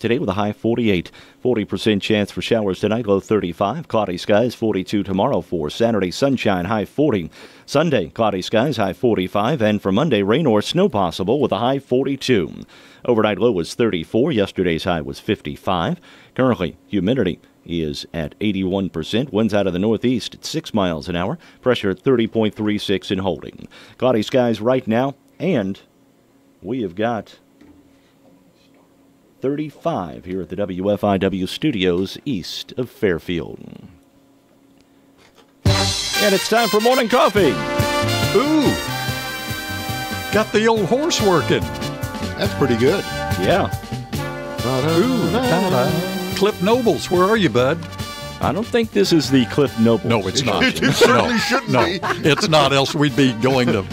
today with a high 48. 40% chance for showers tonight, low 35. Cloudy skies, 42 tomorrow for Saturday. Sunshine, high 40. Sunday, cloudy skies, high 45. And for Monday, rain or snow possible with a high 42. Overnight low was 34. Yesterday's high was 55. Currently, humidity is at 81%. Winds out of the northeast at 6 miles an hour. Pressure at 30.36 and holding. Cloudy skies right now, and we have got 35 here at the WFIW studios east of Fairfield. And it's time for morning coffee. Ooh, got the old horse working. That's pretty good. Yeah. Ooh, Cliff Nobles, where are you, bud? I don't think this is the Cliff Nobles. No, it's not. It certainly shouldn't be. It's not, else we'd be going to...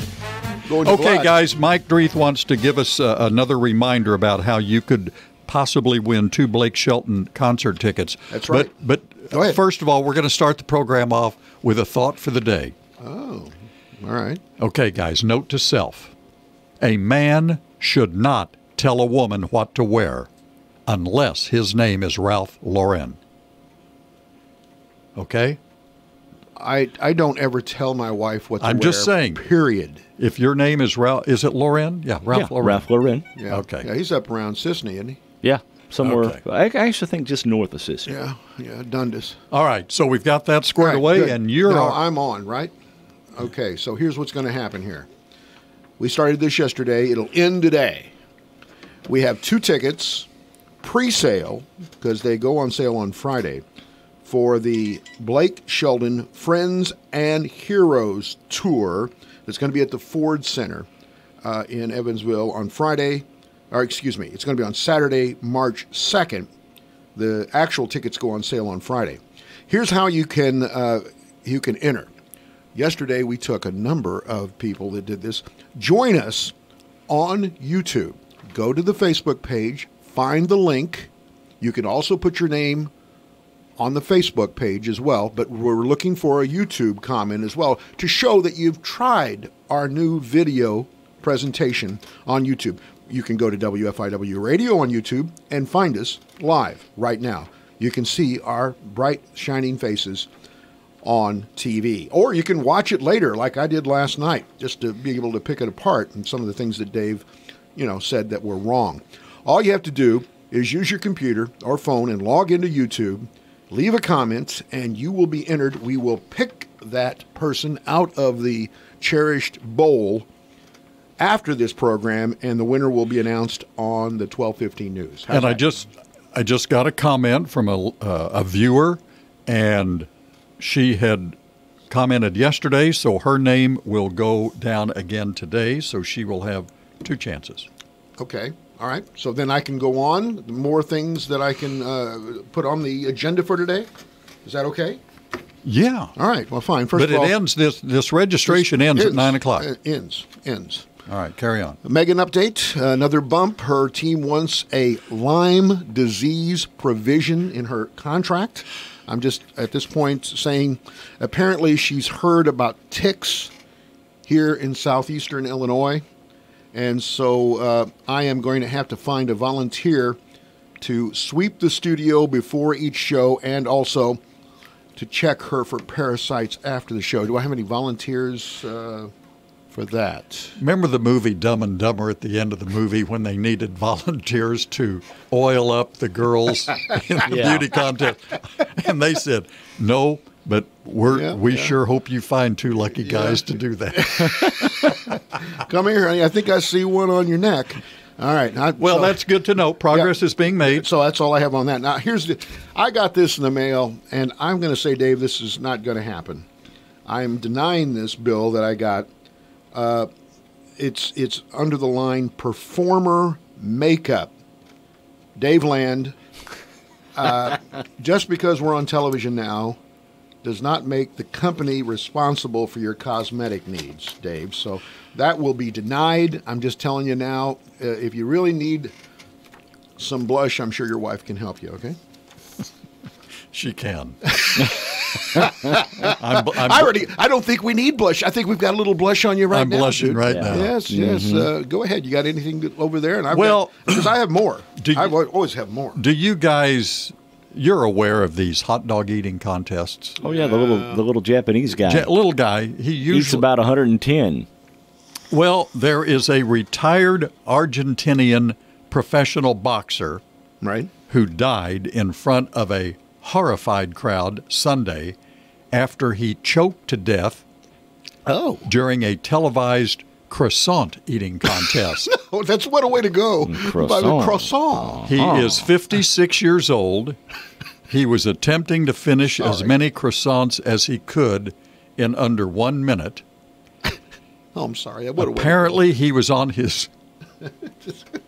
Okay, black. guys, Mike Dreeth wants to give us another reminder about how you could possibly win 2 Blake Shelton concert tickets. That's right. But Go ahead. First of all, we're going to start the program off with a thought for the day. Oh, all right. Okay, guys, note to self. A man should not tell a woman what to wear unless his name is Ralph Lauren. Okay? I don't ever tell my wife what to wear. I'm just saying. Period. If your name is Ralph, is it Lauren? Yeah, Ralph Lauren. Ralph Lauren. Yeah. Okay. Yeah, he's up around Sisney, isn't he? Yeah, somewhere. Okay. I actually think just north of Sisney. Yeah, Dundas. All right, so we've got that squared Right, away, good. and you're... No, I'm on, right? Okay, so here's what's going to happen here. We started this yesterday. It'll end today. We have 2 tickets, pre-sale, because they go on sale on Friday, for the Blake Shelton Friends and Heroes Tour that's going to be at the Ford Center in Evansville on Friday. Or excuse me, it's going to be on Saturday, March 2nd. The actual tickets go on sale on Friday. Here's how you can enter. Yesterday, we took a number of people that did this. Join us on YouTube. Go to the Facebook page, find the link. You can also put your name on the Facebook page as well, but we're looking for a YouTube comment as well to show that you've tried our new video presentation on YouTube. You can go to WFIW Radio on YouTube and find us live right now. You can see our bright, shining faces on TV. Or you can watch it later like I did last night, just to be able to pick it apart and some of the things that Dave, said that were wrong. All you have to do is use your computer or phone and log into YouTube, leave a comment, and you will be entered. We will pick that person out of the cherished bowl after this program, and the winner will be announced on the 12:15 news. How's And that? I just got a comment from a viewer, and she had commented yesterday, so her name will go down again today, so she will have 2 chances. Okay. All right. So then I can go on. More things that I can put on the agenda for today. Is that okay? Yeah. All right. Well, fine. First But of all, it ends, this registration ends at 9 o'clock. Ends. All right, carry on. Megan update, another bump. Her team wants a Lyme disease provision in her contract. I'm just at this point saying apparently she's heard about ticks here in southeastern Illinois. And so I am going to have to find a volunteer to sweep the studio before each show and also to check her for parasites after the show. Do I have any volunteers for that? Remember the movie Dumb and Dumber at the end of the movie when they needed volunteers to oil up the girls in the beauty contest? And they said, no, but we sure hope you find 2 lucky guys to do that. Come here, honey. I think I see one on your neck. All right. That's good to know. Progress is being made. So that's all I have on that. Now, I got this in the mail, and I'm going to say, Dave, this is not going to happen. I'm denying this bill that I got. It's under the line performer makeup. Dave Land, just because we're on television now does not make the company responsible for your cosmetic needs, Dave. So that will be denied. I'm just telling you now, if you really need some blush, I'm sure your wife can help you, okay? She can. I don't think we need blush. I think we've got a little blush on you right now. I'm blushing dude. right now. Yes, yes. Go ahead. You got anything over there? And because I have more. I always have more. Do you guys? You're aware of these hot dog eating contests? Oh yeah, the little Japanese guy. Little guy. He usually eats about 110. Well, there is a retired Argentinian professional boxer, right, who died in front of a horrified crowd Sunday after he choked to death during a televised croissant eating contest. No, that's what a way to go. Croissant. He is 56 years old. He was attempting to finish as many croissants as he could in under 1 minute. Oh, I'm sorry. Apparently, he was on his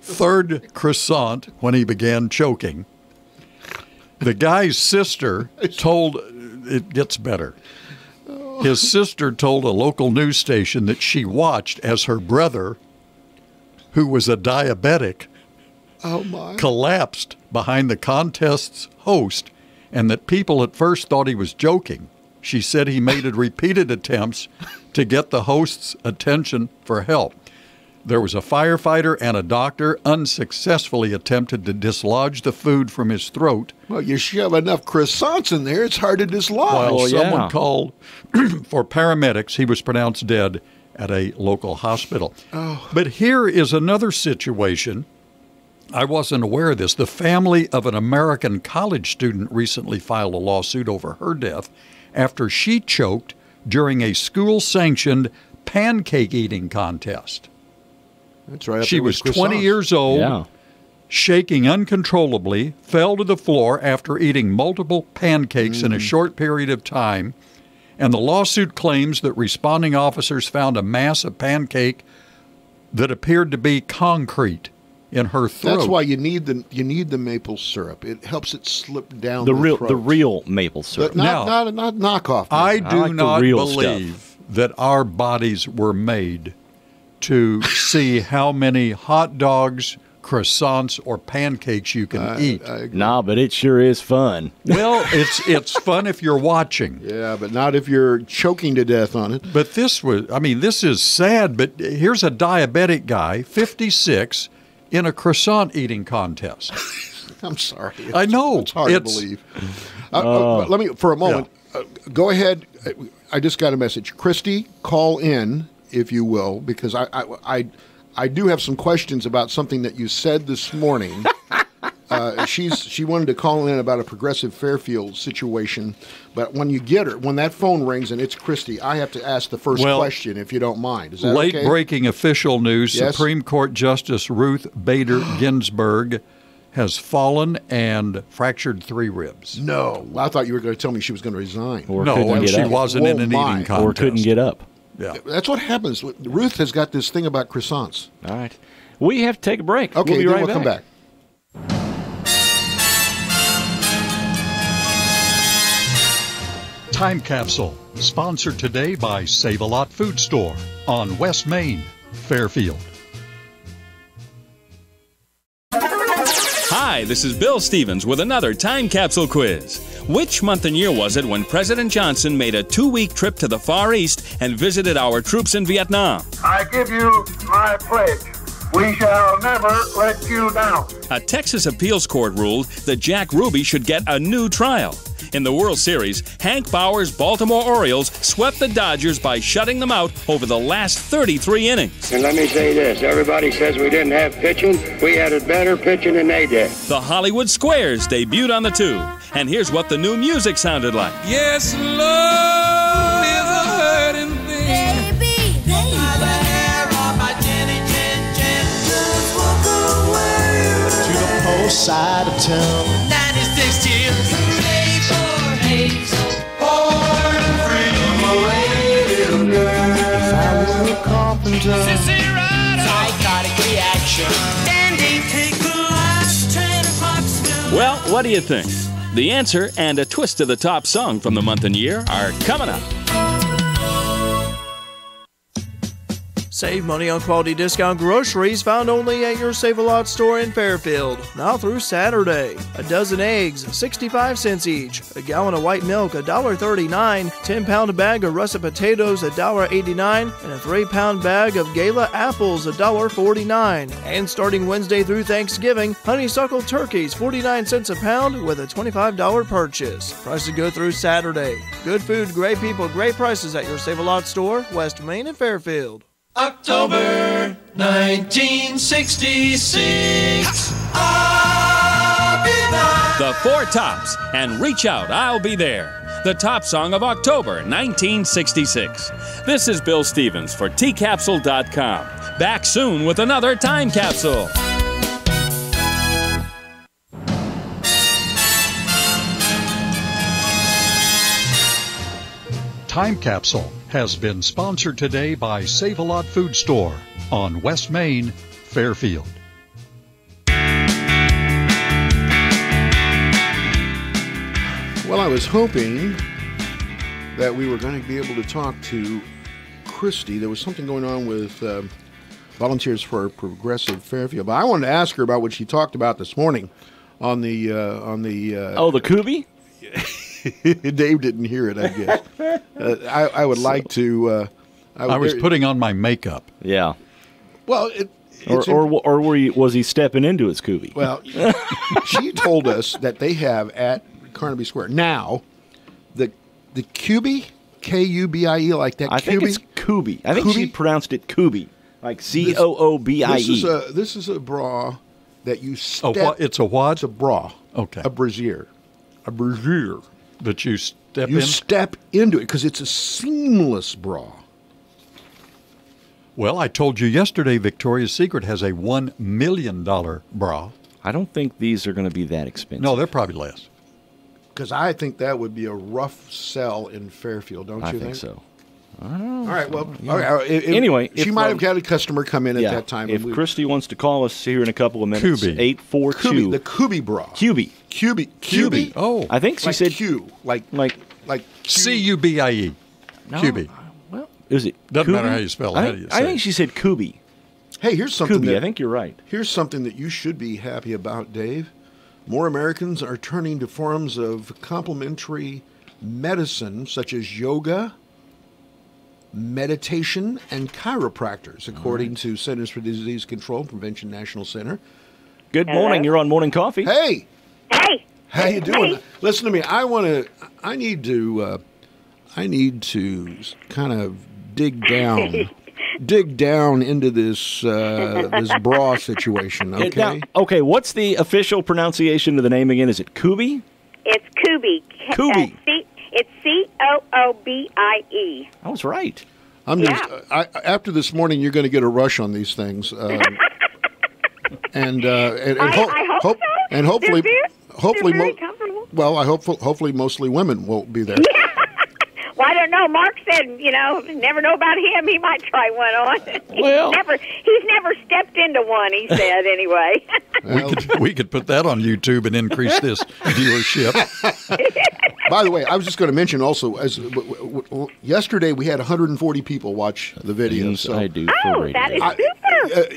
third croissant when he began choking. The guy's sister told, it gets better. His sister told a local news station that she watched as her brother, who was a diabetic, collapsed behind the contest's host, and that people at first thought he was joking. She said he made repeated attempts to get the host's attention for help. There was a firefighter and a doctor unsuccessfully attempted to dislodge the food from his throat. Well, you shove enough croissants in there, it's hard to dislodge. While someone called for paramedics, he was pronounced dead at a local hospital. Oh. But here is another situation. I wasn't aware of this. The family of an American college student recently filed a lawsuit over her death after she choked during a school-sanctioned pancake eating contest. That's right. She was 20 years old, shaking uncontrollably, fell to the floor after eating multiple pancakes in a short period of time, and the lawsuit claims that responding officers found a mass of pancake that appeared to be concrete in her throat. That's why you need the maple syrup. It helps it slip down the real maple syrup. But not knockoff. I do not believe that our bodies were made to see how many hot dogs, croissants, or pancakes you can eat. Nah, but it sure is fun. Well, it's fun if you're watching. Yeah, but not if you're choking to death on it. But this is sad, but here's a diabetic guy, 56, in a croissant eating contest. I'm sorry. I know. It's hard to believe. Let me, for a moment, go ahead. I just got a message. Christy, call in, if you will, because I do have some questions about something that you said this morning. She wanted to call in about a Progressive Fairfield situation, but when that phone rings and it's Christy, I have to ask the first question, if you don't mind. Is that okay? Late-breaking official news, yes? Supreme Court Justice Ruth Bader Ginsburg has fallen and fractured 3 ribs. No. Well, I thought you were going to tell me she was going to resign. She wasn't in an eating contest. Or couldn't get up. Yeah. That's what happens. Ruth has got this thing about croissants. All right. We have to take a break. Okay, we'll be right back. Come back. Time Capsule, sponsored today by Save-A-Lot Food Store on West Main, Fairfield. Hi, this is Bill Stevens with another Time Capsule quiz. Which month and year was it when President Johnson made a 2-week trip to the Far East and visited our troops in Vietnam? I give you my pledge. We shall never let you down. A Texas appeals court ruled that Jack Ruby should get a new trial. In the World Series, Hank Bauer's Baltimore Orioles swept the Dodgers by shutting them out over the last 33 innings. And let me say this, everybody says we didn't have pitching. We had a better pitching than they did. The Hollywood Squares debuted on the tube. And here's what the new music sounded like. Yes, love is a hurting thing. Baby. Just walk away to the post side of town. 96 years. Well, what do you think? The answer and a twist of the top song from the month and year are coming up. Save money on quality discount groceries found only at your Save-A-Lot store in Fairfield. Now through Saturday. A dozen eggs, 65 cents each. A gallon of white milk, $1.39. 10-pound bag of russet potatoes, $1.89. And a 3-pound bag of Gala apples, $1.49. And starting Wednesday through Thanksgiving, honeysuckle turkeys, 49 cents a pound with a $25 purchase. Prices go through Saturday. Good food, great people, great prices at your Save-A-Lot store, West Main and Fairfield. October 1966. I'll be there. The Four Tops and Reach Out, I'll Be There. The top song of October 1966. This is Bill Stevens for tcapsule.com. Back soon with another time capsule. Time Capsule has been sponsored today by Save-A-Lot Food Store on West Main, Fairfield. Well, I was hoping that we were going to be able to talk to Christy. There was something going on with Volunteers for Progressive Fairfield, but I wanted to ask her about what she talked about this morning on the the Kubi? Dave didn't hear it, I guess. I would like to. I was putting on my makeup. Yeah. Well, was he stepping into his Kubi? Well, she told us that they have at Carnaby Square now the Kubi, Kubie, like that. I think it's Kubi. I think she pronounced it Kubi, like Coobie. This is a bra that you step. It's a what? It's a bra. Okay. A brassiere. A brassiere. That you step You in? step into it because it's a seamless bra. Well, I told you yesterday Victoria's Secret has a $1 million bra. I don't think these are going to be that expensive. No, they're probably less. Because I think that would be a rough sell in Fairfield, don't you think? I think so. I don't know. All right, well, anyway. She might have had a customer come in at that time. If Christy wants to call us here in a couple of minutes, Kubi. 842. The Kubi bra. Kubi. Oh. I think she like said Q. Like Cubie. No, Kubi. Well, is it Doesn't Kubi? matter how you spell it. How do you say I think she said Kubi. Hey, here's something. Kubi, I think you're right. Here's something that you should be happy about, Dave. More Americans are turning to forms of complementary medicine, such as yoga, meditation, and chiropractors, according to Centers for Disease Control and Prevention National Center. Good morning. You're on Morning Coffee. Hey. Hey. How you doing? Listen to me. I need to kind of dig down into this bra situation. Okay. Okay. What's the official pronunciation of the name again? Is it Kubi? It's Kubi. Kubi. It's Coobie. I was right. After this morning, you're going to get a rush on these things, I hope so. And hopefully, they're very comfortable. Well, hopefully, mostly women will be there. Yeah. Well, I don't know. Mark said, never know about him. He might try one on. Well, he's never stepped into one. He said anyway. We could put that on YouTube and increase this viewership. By the way, I was just going to mention also, yesterday we had 140 people watch the video. Things so I do for radio. That is super.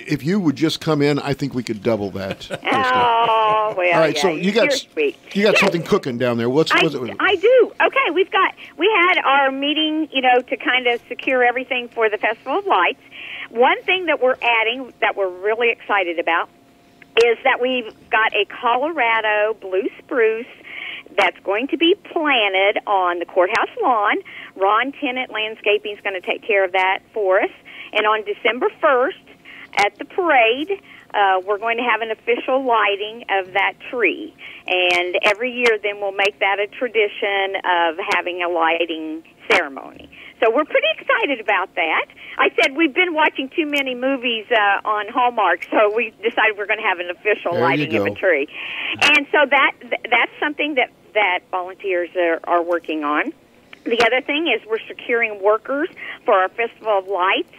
If you would just come in, I think we could double that. Oh, well, all right, yeah, so you got something cooking down there. What's it? I do. Okay, we had our meeting, to kind of secure everything for the Festival of Lights. One thing that we're adding that we're really excited about is that we've got a Colorado blue spruce that's going to be planted on the courthouse lawn. Ron Tennant Landscaping is going to take care of that for us. And on December 1st at the parade, we're going to have an official lighting of that tree. And every year then we'll make that a tradition of having a lighting ceremony. So we're pretty excited about that. I said we've been watching too many movies on Hallmark, so we decided we're going to have an official lighting of a tree. And so that's something that volunteers are working on. The other thing is we're securing workers for our Festival of Lights,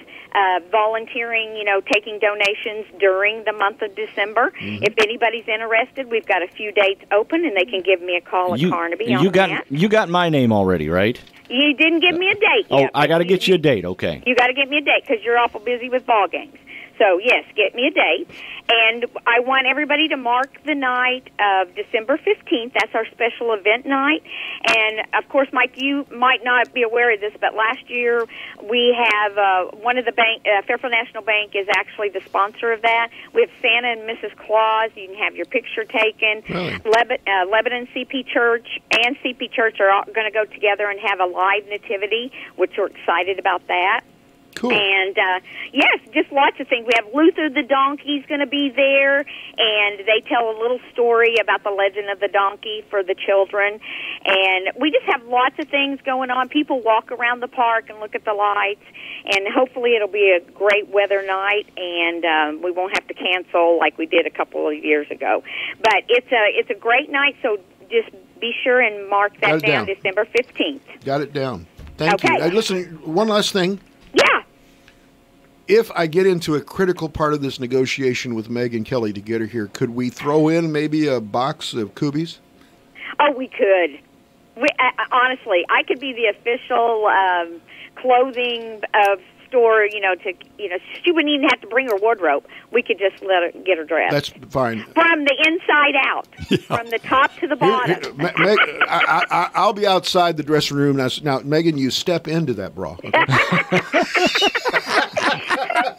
volunteering, taking donations during the month of December. Mm-hmm. If anybody's interested, we've got a few dates open, and they can give me a call at Carnaby on that. You got my name already, right? You didn't give me a date Oh, yet. I got to get you a date, okay. You got to get me a date because you're awful busy with ball games. So, yes, get me a date. And I want everybody to mark the night of December 15th. That's our special event night. And, of course, Mike, you might not be aware of this, but last year we have one of the bank, Fairfield National Bank is actually the sponsor of that. We have Santa and Mrs. Claus. You can have your picture taken. Really? Lebanon CP Church and CP Church are going to go together and have a live nativity, which we're excited about that. Cool. And, yes, just lots of things. We have Luther the donkey's going to be there, and they tell a little story about the legend of the donkey for the children. And we just have lots of things going on. People walk around the park and look at the lights, and hopefully it'll be a great weather night, and we won't have to cancel like we did a couple of years ago. But it's a great night, so just be sure and mark that down, December 15th. Got it down. Thank Okay. you. Listen, one last thing. Yeah. If I get into a critical part of this negotiation with Meg and Kelly to get her here, could we throw in maybe a box of Kubies? Oh, we could. Honestly, I could be the official clothing store. She wouldn't even have to bring her wardrobe. We could just let her get her dressed. That's fine. From the inside out, from the top to the bottom. Meg, I'll be outside the dressing room now. Megan, you step into that bra. Okay?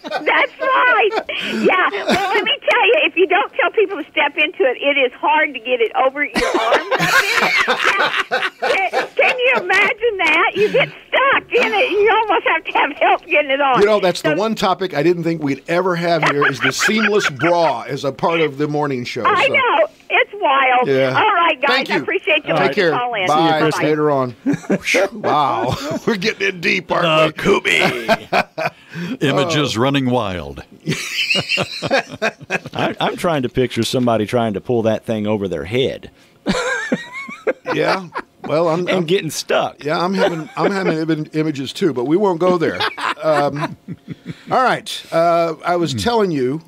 That's right. Yeah. Well, let me tell you, if you don't tell people to step into it, it is hard to get it over your arms up in it. Can you imagine that? You get stuck in it. You almost have to have help getting it on. That's the one topic I didn't think we'd ever have here is the seamless bra as a part of the morning show. I know. It's wild. Yeah. All right, guys. Thank you. I appreciate you. Take care. Call in. Bye. Bye-bye. Later on. Wow. We're getting in deep, aren't we? Kubi. Images running wild. I'm trying to picture somebody trying to pull that thing over their head. Yeah. Well, I'm getting stuck. Yeah, I'm having images too, but we won't go there. All right. I was telling you,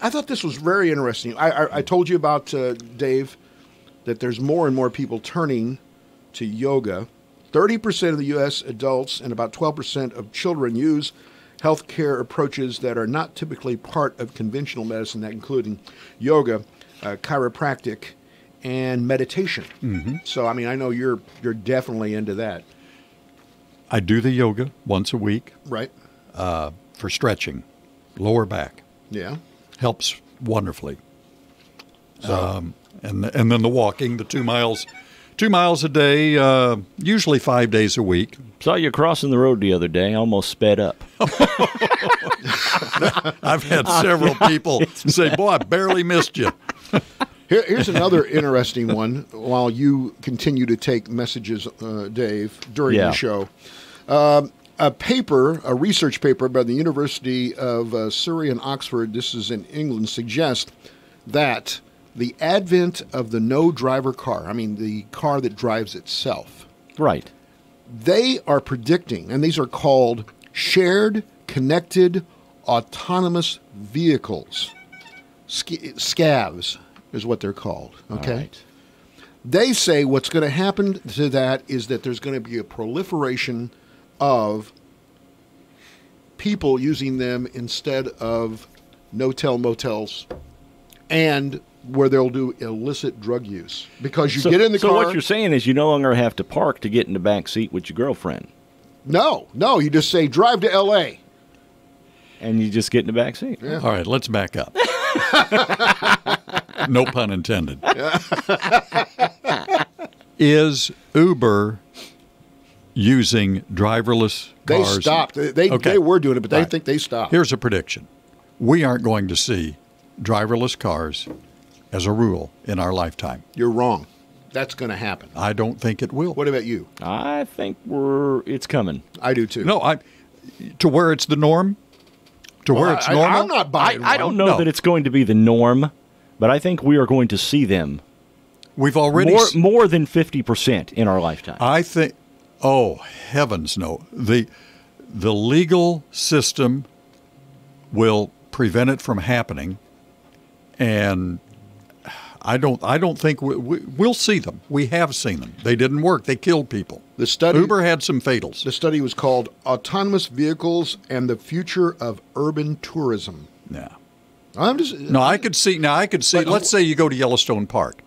I thought this was very interesting. I told you about Dave that there's more and more people turning to yoga. 30% of the U.S. adults and about 12% of children use healthcare approaches that are not typically part of conventional medicine, that including yoga, chiropractic, and meditation. Mm-hmm. So, I mean, I know you're definitely into that. I do the yoga once a week. Right. For stretching, lower back. Yeah. Helps wonderfully. So. And then the walking, the 2 miles. 2 miles a day, usually 5 days a week. Saw you crossing the road the other day, almost sped up. I've had several people say, boy, I barely missed you. Here's another interesting one while you continue to take messages, Dave, during the show. A research paper by the University of Surrey and Oxford, this is in England, suggests that the advent of the no-driver car, I mean the car that drives itself. Right. They are predicting, and these are called shared, connected, autonomous vehicles. SCAVs is what they're called. Okay. Right. They say what's going to happen to that is that there's going to be a proliferation of people using them instead of no-tell motels and where they'll do illicit drug use. Because you get in the car. So what you're saying is you no longer have to park to get in the back seat with your girlfriend. No. You just say, drive to L.A. And you just get in the back seat. Yeah. All right, let's back up. No pun intended. Is Uber using driverless cars? They stopped. They were doing it, but they think they stopped. Here's a prediction. We aren't going to see driverless cars as a rule in our lifetime. You're wrong. That's going to happen. I don't think it will. What about you? I think it's coming. I do too. No, to where it's the norm? To where it's normal? I'm not buying I don't know that it's going to be the norm, but I think we are going to see them. We've already more than 50% in our lifetime. I think. Oh heavens, no! The legal system will prevent it from happening, and I don't think we'll see them. We have seen them. They didn't work. They killed people. The study Uber had some fatals. The study was called "Autonomous Vehicles and the Future of Urban Tourism." Yeah. I could see. Let's say you go to Yellowstone Park,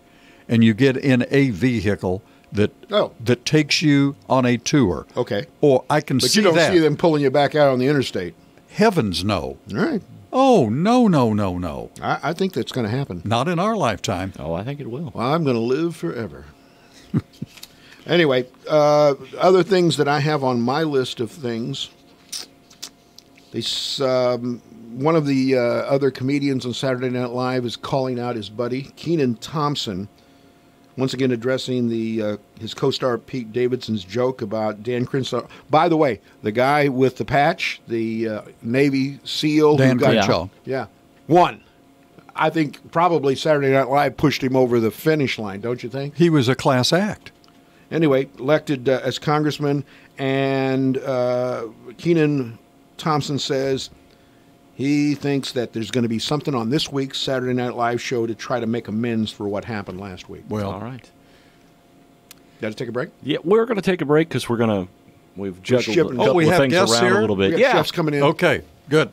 and you get in a vehicle that takes you on a tour. Okay. Or I can see that. But you don't see them pulling you back out on the interstate. Heavens, no. All right. Oh, no. I think that's going to happen. Not in our lifetime. Oh, I think it will. Well, I'm going to live forever. Anyway, other things that I have on my list of things. One of the other comedians on Saturday Night Live is calling out his buddy, Kenan Thompson, once again addressing his co-star Pete Davidson's joke about Dan Crenshaw. By the way, the guy with the patch, the Navy SEAL. Dan Crenshaw. Yeah. Won. I think probably Saturday Night Live pushed him over the finish line, don't you think? He was a class act. Anyway, elected as congressman, and Kenan Thompson says he thinks that there's going to be something on this week's Saturday Night Live show to try to make amends for what happened last week. Well, all right. Got to take a break? Yeah, we're going to take a break because we've juggled a shipping. couple we of have things guests around here? a little bit. We got chefs coming in. Okay, good.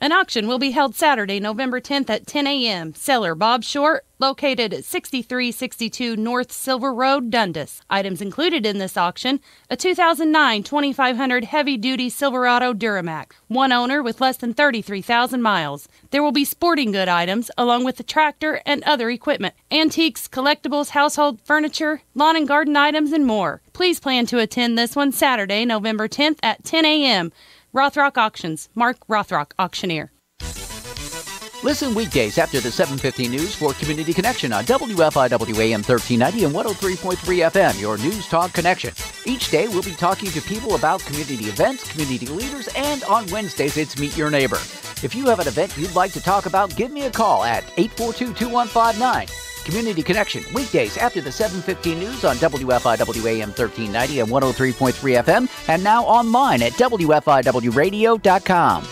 An auction will be held Saturday, November 10th at 10 a.m. Seller Bob Short, located at 6362 North Silver Road, Dundas. Items included in this auction: a 2009 2500 heavy-duty Silverado Duramax, one owner with less than 33,000 miles. There will be sporting good items, along with a tractor and other equipment, antiques, collectibles, household furniture, lawn and garden items, and more. Please plan to attend this one Saturday, November 10th at 10 a.m. Rothrock Auctions, Mark Rothrock, auctioneer. Listen weekdays after the 7:50 news for Community Connection on WFIW AM 1390 and 103.3 FM, your News Talk Connection. Each day we'll be talking to people about community events, community leaders, and on Wednesdays it's Meet Your Neighbor. If you have an event you'd like to talk about, give me a call at 842-2159. Community Connection, weekdays after the 7:15 news on WFIW AM 1390 and 103.3 FM, and now online at WFIWradio.com.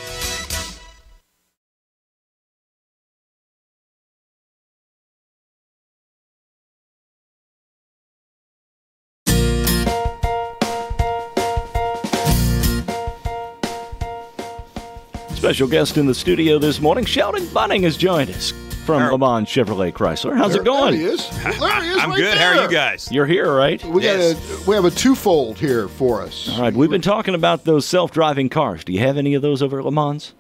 Special guest in the studio this morning, Sheldon Bunning has joined us from Le Mans Chevrolet Chrysler. How's it going? There he is. There he is. I'm right good. there. How are you guys? You're here, right? We have a twofold here for us. All right, we've been talking about those self-driving cars. Do you have any of those over at Le Mans?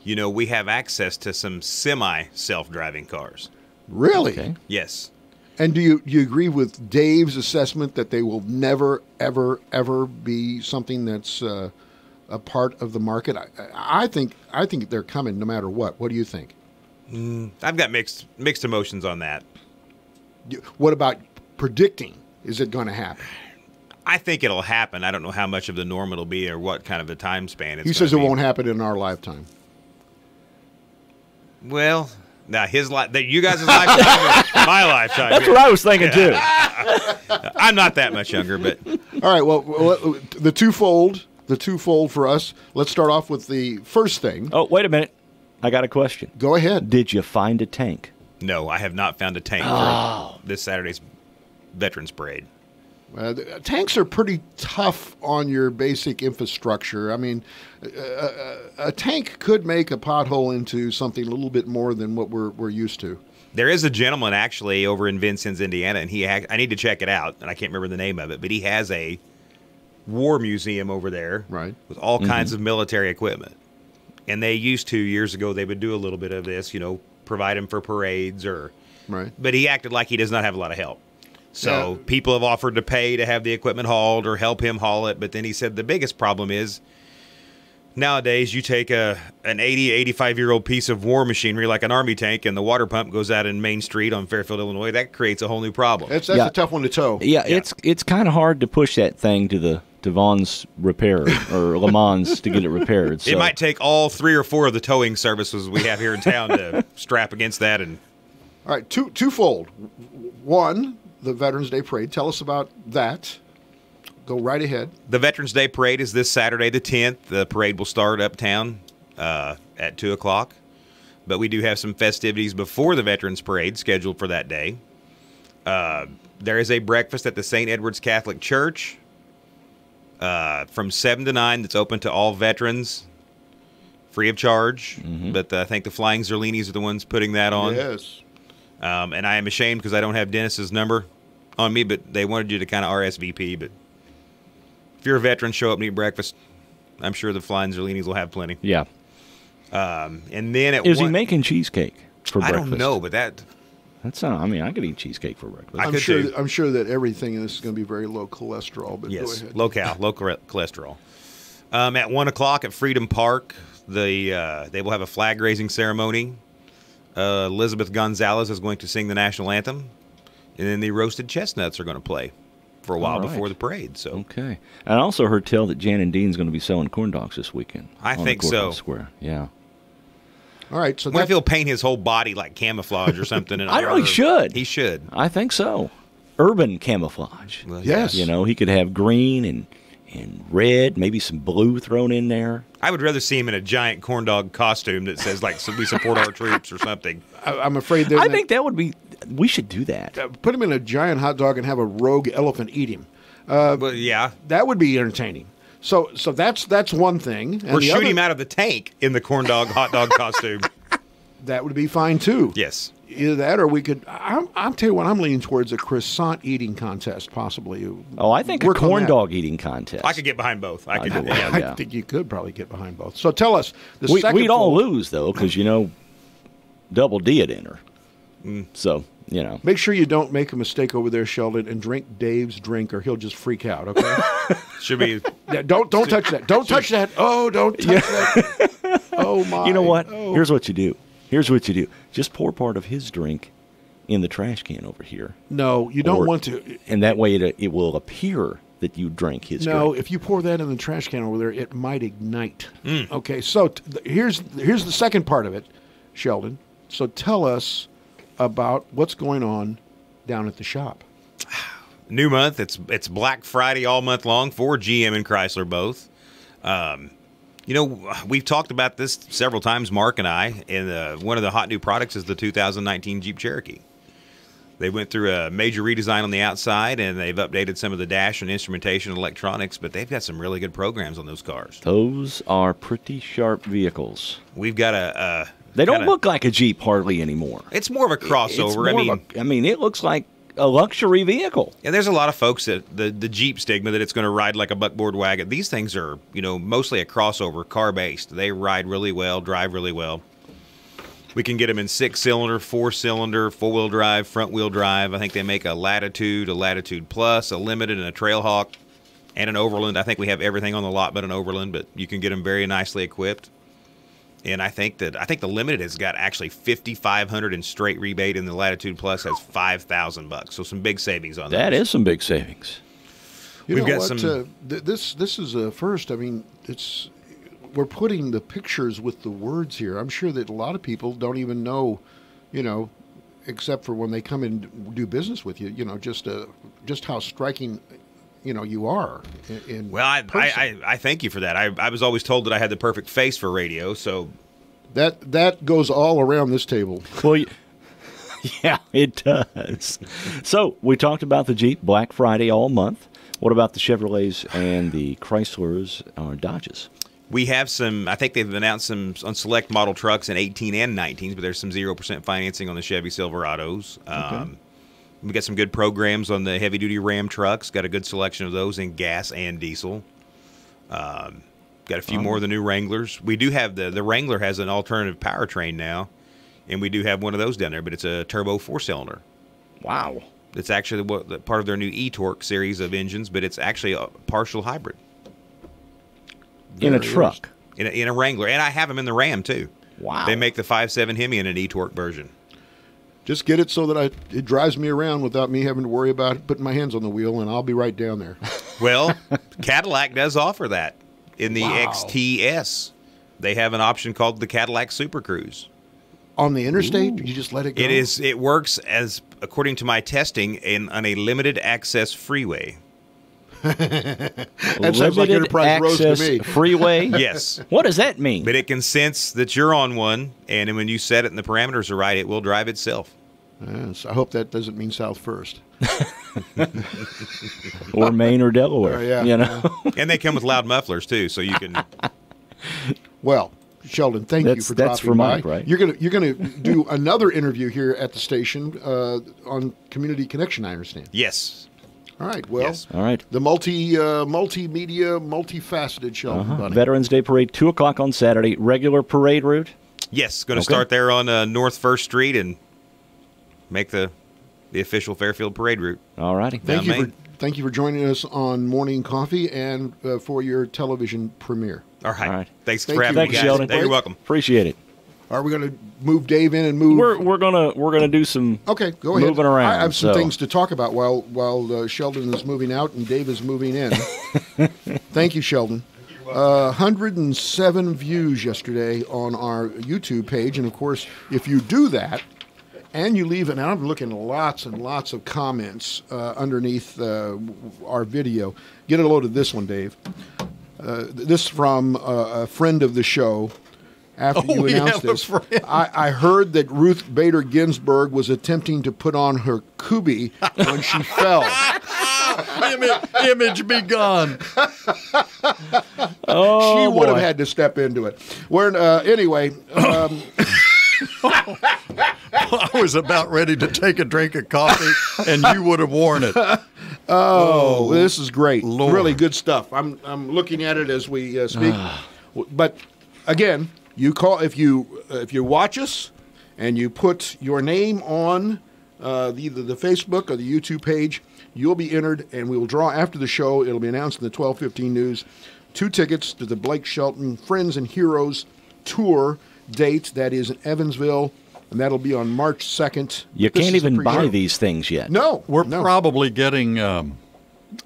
You know, we have access to some semi-self-driving cars. Really? Okay. Yes. And do you agree with Dave's assessment that they will never, ever, ever be something that's a part of the market? I think they're coming no matter what. What do you think? I've got mixed emotions on that. What about predicting? Is it going to happen? I think it'll happen. I don't know how much of the norm it'll be or what kind of a time span it's He says it won't happen in our lifetime. Well, now you guys' lifetime is my lifetime. That's what I was thinking too. I'm not that much younger, but all right. Well, the twofold for us. Let's start off with the first thing. Oh, wait a minute. I got a question. Go ahead. Did you find a tank? No, I have not found a tank for this Saturday's Veterans Parade. Tanks are pretty tough on your basic infrastructure. I mean, a tank could make a pothole into something a little bit more than what we're used to. There is a gentleman actually over in Vincennes, Indiana, and I need to check it out, and I can't remember the name of it, but he has a war museum over there, right, with all kinds of military equipment. And they used to, years ago, they would do a little bit of this, provide him for parades right. But he acted like he does not have a lot of help. So people have offered to pay to have the equipment hauled or help him haul it. But then he said the biggest problem is nowadays you take an 80, 85-year-old piece of war machinery like an army tank and the water pump goes out in Main Street on Fairfield, Illinois. That creates a whole new problem. That's a tough one to tow. Yeah, it's kind of hard to push that thing to Vaughn's repair or Le Mans to get it repaired. So. It might take all 3 or 4 of the towing services we have here in town to strap against that. And all right, twofold. One, the Veterans Day Parade. Tell us about that. Go right ahead. The Veterans Day Parade is this Saturday the 10th. The parade will start uptown at 2 o'clock. but we do have some festivities before the Veterans Parade scheduled for that day. There is a breakfast at the St. Edward's Catholic Church from 7 to 9 that's open to all veterans, free of charge. But I think the Flying Zerlinis are the ones putting that on. Yes. And I am ashamed because I don't have Dennis's number on me, but they wanted you to kind of RSVP. But if you're a veteran, show up and eat breakfast. I'm sure the Flying Zerlinis will have plenty. Yeah. And then Is he making cheesecake for breakfast? I don't know, but that's not. I mean, I could eat cheesecake for breakfast. I'm sure that everything in this is going to be very low cholesterol. But yes, go ahead. low cholesterol. At 1 o'clock at Freedom Park, they will have a flag raising ceremony. Elizabeth Gonzalez is going to sing the national anthem, and then the Roasted Chestnuts are going to play for a while before the parade. So okay, and I also heard tell that Jan and Dean's going to be selling corn dogs this weekend. I think so. Square, yeah. All right, so what if he'll paint his whole body like camouflage or something? I know he should. He should. I think so. Urban camouflage. Well, yes. You know, he could have green and red, maybe some blue thrown in there. I would rather see him in a giant corn dog costume that says like "We support our troops" or something. I'm afraid I think that would be. We should do that. Put him in a giant hot dog and have a rogue elephant eat him. Well, yeah, that would be entertaining. So that's one thing. And or shoot him out of the tank in the corn dog hot dog costume. That would be fine too. Yes. Either that, or we could. I'll tell you what. I'm leaning towards a croissant eating contest, possibly. I think a corn dog eating contest. I could get behind both. I think you could probably get behind both. So tell us. We'd all lose though, because Double D would enter. So make sure you don't make a mistake over there, Sheldon, and drink Dave's drink, or he'll just freak out. Okay. Should be. Yeah, don't touch that. Don't touch that. Oh, don't touch that. Oh my. You know what? Oh. Here's what you do. Just pour part of his drink in the trash can over here. No, you don't want to. And that way it will appear that you drank his drink. No, if you pour that in the trash can over there, it might ignite. Okay, so here's the second part of it, Sheldon. So tell us about what's going on down at the shop. New month. It's Black Friday all month long for GM and Chrysler both. We've talked about this several times, Mark and I, and one of the hot new products is the 2019 Jeep Cherokee. They went through a major redesign on the outside, and they've updated some of the dash and instrumentation and electronics, but they've got some really good programs on those cars. Those are pretty sharp vehicles. We've got They don't look like a Jeep hardly anymore. It's more of a crossover. It looks like a luxury vehicle. And there's a lot of folks that the Jeep stigma that it's going to ride like a buckboard wagon. These things are, mostly a crossover, car-based. They ride really well, drive really well. We can get them in 6-cylinder, 4-cylinder, 4-wheel drive, front-wheel drive. I think they make a Latitude Plus, a Limited, and a Trailhawk, and an Overland. I think we have everything on the lot but an Overland, but you can get them very nicely equipped. And I think the Limited has got actually $5,500 in straight rebate, and the Latitude Plus has $5,000. So some big savings on that. That is some big savings. We've got some. This is a first. I mean, we're putting the pictures with the words here. I'm sure that a lot of people don't even know, except for when they come and do business with you. Just how striking. You are. Well, I thank you for that. I was always told that I had the perfect face for radio, so that goes all around this table. Well, yeah, it does. So we talked about the Jeep Black Friday all month. What about the Chevrolets and the Chryslers or Dodges? We have some. I think they've announced some on select model trucks in 18 and 19s, but there's some 0% financing on the Chevy Silverados. Okay. We got some good programs on the heavy-duty Ram trucks. Got a good selection of those in gas and diesel. Got a few more of the new Wranglers. We do have the Wrangler has an alternative powertrain now, and we do have one of those down there, but it's a turbo 4-cylinder. Wow. It's actually part of their new e-Torque series of engines, but it's actually a partial hybrid. In a truck? In a Wrangler. And I have them in the Ram, too. Wow. They make the 5.7 Hemi in an e-Torque version. Just get it so that it drives me around without me having to worry about putting my hands on the wheel, and I'll be right down there. Well, Cadillac does offer that in the XTS. They have an option called the Cadillac Super Cruise. On the interstate, you just let it go? It works as, according to my testing, on a limited access freeway. That sounds like Enterprise Road to me. Freeway? Yes. What does that mean? But it can sense that you're on one, and then when you set it and the parameters are right, it will drive itself. Yes, I hope that doesn't mean South First. Or Maine or Delaware. Yeah. You know? And they come with loud mufflers, too, so you can... Well, Sheldon, thank you for dropping that's for by. Mike, right? You're gonna do another interview here at the station on Community Connection, I understand. Yes. All right. Well, Yes. All right. the multimedia, multifaceted Sheldon Bunny. Veterans Day Parade, 2 o'clock on Saturday. Regular parade route? Yes, going to start there on North 1st Street and make the official Fairfield parade route. All righty. Thank you for joining us on Morning Coffee and for your television premiere. All right. Thanks Thank for having you. me, Thanks, guys. Sheldon. You're welcome. Appreciate it. Are we going to move Dave in and move? We're gonna do some Go ahead. moving around. I have some so. things to talk about while Sheldon is moving out and Dave is moving in. Thank you, Sheldon. 107 views yesterday on our YouTube page, and of course, if you do that and you leave, and I'm looking at lots and lots of comments underneath our video. Get a load of this one, Dave. This from a friend of the show. After you announced this, I heard that Ruth Bader Ginsburg was attempting to put on her kubi when she fell. Image be gone. She would have had to step into it. Anyway. I was about ready to take a drink of coffee, and you would have worn it. This is great. Lord. Really good stuff. I'm looking at it as we speak. But again, you call if you watch us and you put your name on either the Facebook or the YouTube page, you'll be entered, and we will draw after the show. It'll be announced in the 12:15 news. 2 tickets to the Blake Shelton Friends and Heroes Tour date. That is in Evansville, and that'll be on March 2nd. You This can't is the even buy pre-show. these things yet. No, We're probably getting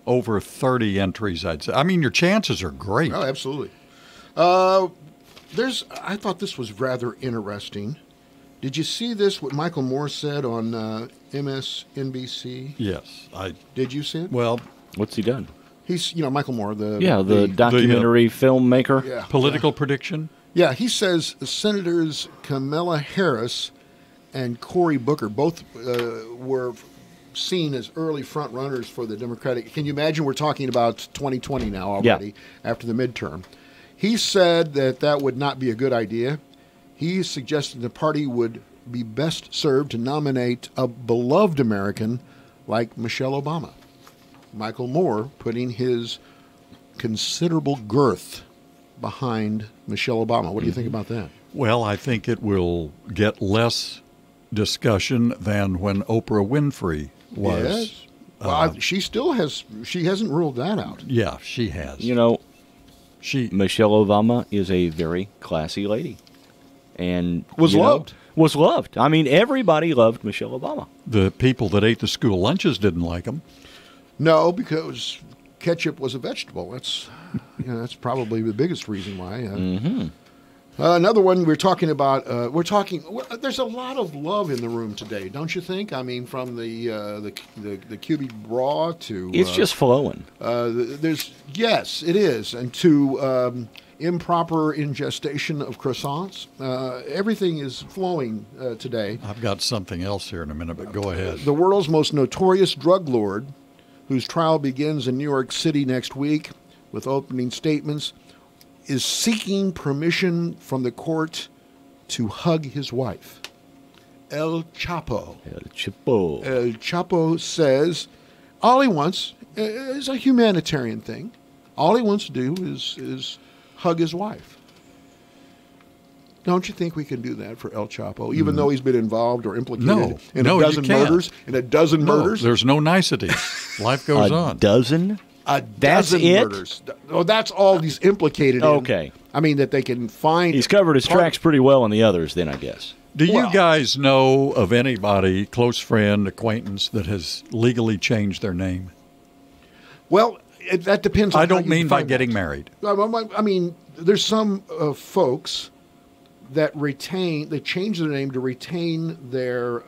over 30 entries, I'd say. I mean, your chances are great. Oh, absolutely. I thought this was rather interesting. Did you see this, what Michael Moore said on MSNBC? Yes. Did you see it? Well, what's he done? He's, Michael Moore, the documentary filmmaker. Yeah. Political prediction? Yeah, he says Senators Kamala Harris and Cory Booker both were seen as early front runners for the Democratic. Can you imagine? We're talking about 2020 now already, after the midterm. He said that would not be a good idea. He suggested the party would be best served to nominate a beloved American like Michelle Obama. Michael Moore putting his considerable girth behind Michelle Obama. What do you think about that? Well, I think it will get less discussion than when Oprah Winfrey was. Yes. Well, she hasn't ruled that out. Yeah, she has. Michelle Obama is a very classy lady. And was loved. Was loved. I mean, everybody loved Michelle Obama. The people that ate the school lunches didn't like them. No, because ketchup was a vegetable. That's probably the biggest reason why. Another one we're talking about. There's a lot of love in the room today, don't you think? I mean, from the QB bra to it's just flowing. Yes, it is, and to improper ingestion of croissants. Everything is flowing today. I've got something else here in a minute, but go ahead. The world's most notorious drug lord, whose trial begins in New York City next week with opening statements, is seeking permission from the court to hug his wife. El Chapo. El Chapo says all he wants is a humanitarian thing. All he wants to do is hug his wife. Don't you think we can do that for El Chapo, even though he's been involved or implicated in a dozen murders? In a dozen murders? There's no niceties. Life goes on. A dozen murders. Oh, that's all he's implicated in. Okay. I mean, that they can find. He's covered his tracks pretty well on the others, then, I guess. Do you guys know of anybody, close friend, acquaintance, that has legally changed their name? Well, that depends on I don't mean by getting married. I mean, there's some folks that change their name to retain their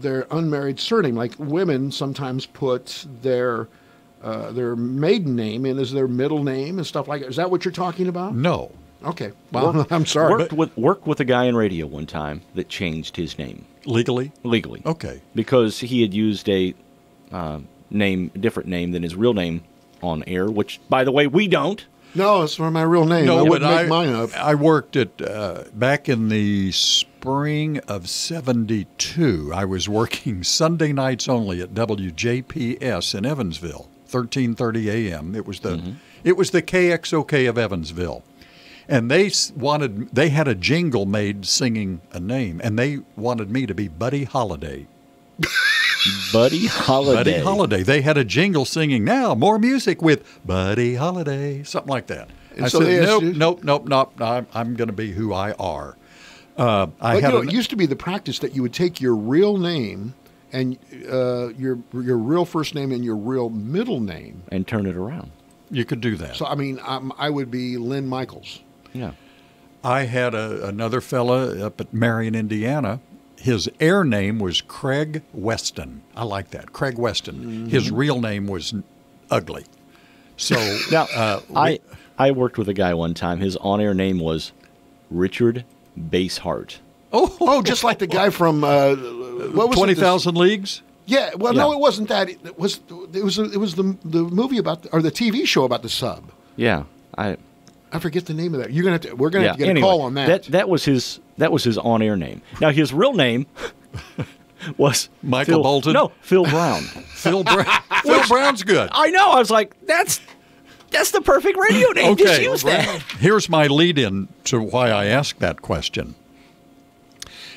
their unmarried surname. Like women sometimes put their maiden name in as their middle name and stuff like that. Is that what you're talking about? No. Okay. Well, I'm sorry. Worked with a guy in radio one time that changed his name. Legally? Legally. Okay. Because he had used a different name than his real name on air, which, by the way, we don't. No, it's my real name. No, I but wouldn't make mine up. I worked at, back in the spring of 72, I was working Sunday nights only at WJPS in Evansville, 1330 a.m. It was the KXOK of Evansville. And they had a jingle made singing a name, and they wanted me to be Buddy Holiday. Buddy Holiday. Buddy Holiday. They had a jingle singing, now more music with Buddy Holiday, something like that. And I so said, nope. I'm going to be who I are. It used to be the practice that you would take your real name and your real first name and your real middle name and turn it around. You could do that. So I mean, I would be Lynn Michaels. Yeah. I had another fella up at Marion, Indiana. His air name was Craig Weston. I like that, Craig Weston. Mm-hmm. His real name was Ugly. So now, I worked with a guy one time. His on-air name was Richard Basehart. Oh, just like the guy from what was 20,000 Leagues? Yeah. Well, no, it wasn't that. It was the movie about or the TV show about the sub. Yeah, I forget the name of that. We're gonna have to get a call on that. That was his on-air name. Now his real name was Michael Bolton. No, Phil Brown. Phil Brown's good. I know. I was like, that's the perfect radio name. Okay. Just use that. Here's my lead-in to why I asked that question.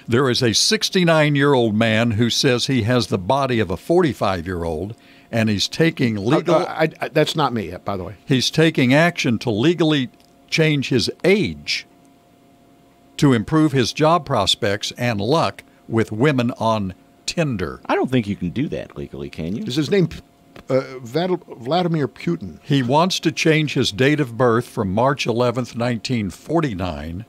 There is a 69-year-old man who says he has the body of a 45-year-old, and he's taking legal. That's not me, by the way. He's taking action to legally change his age to improve his job prospects and luck with women on Tinder. I don't think you can do that legally, can you? Is his name Vladimir Putin? He wants to change his date of birth from March 11th, 1949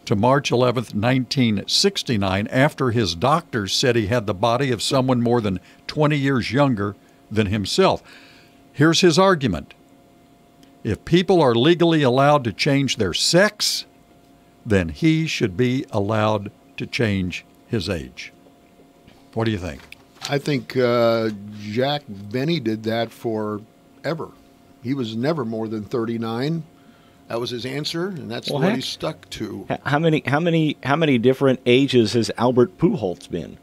to March 11th, 1969, after his doctors said he had the body of someone more than 20 years younger than himself. Here's his argument. If people are legally allowed to change their sex, then he should be allowed to change his age. What do you think? I think Jack Benny did that forever. He was never more than 39. That was his answer, and that's what he stuck to. How many different ages has Albert Pujols been?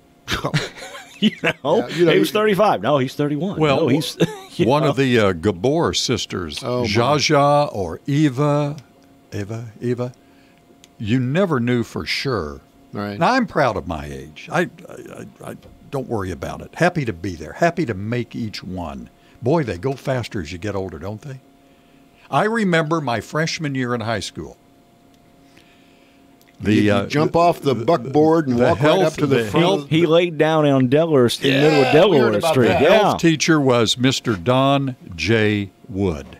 He was 35. No, he's 31. Well, no, he's one of the Gabor sisters, Jaja or Eva. You never knew for sure. Right. Now, I'm proud of my age. I don't worry about it. Happy to be there. Happy to make each one. Boy, they go faster as you get older, don't they? I remember my freshman year in high school. You jump off the buckboard and walk right up to the front. He laid down on Delaware in the middle of Delaware Street. The health teacher was Mr. Don J. Wood.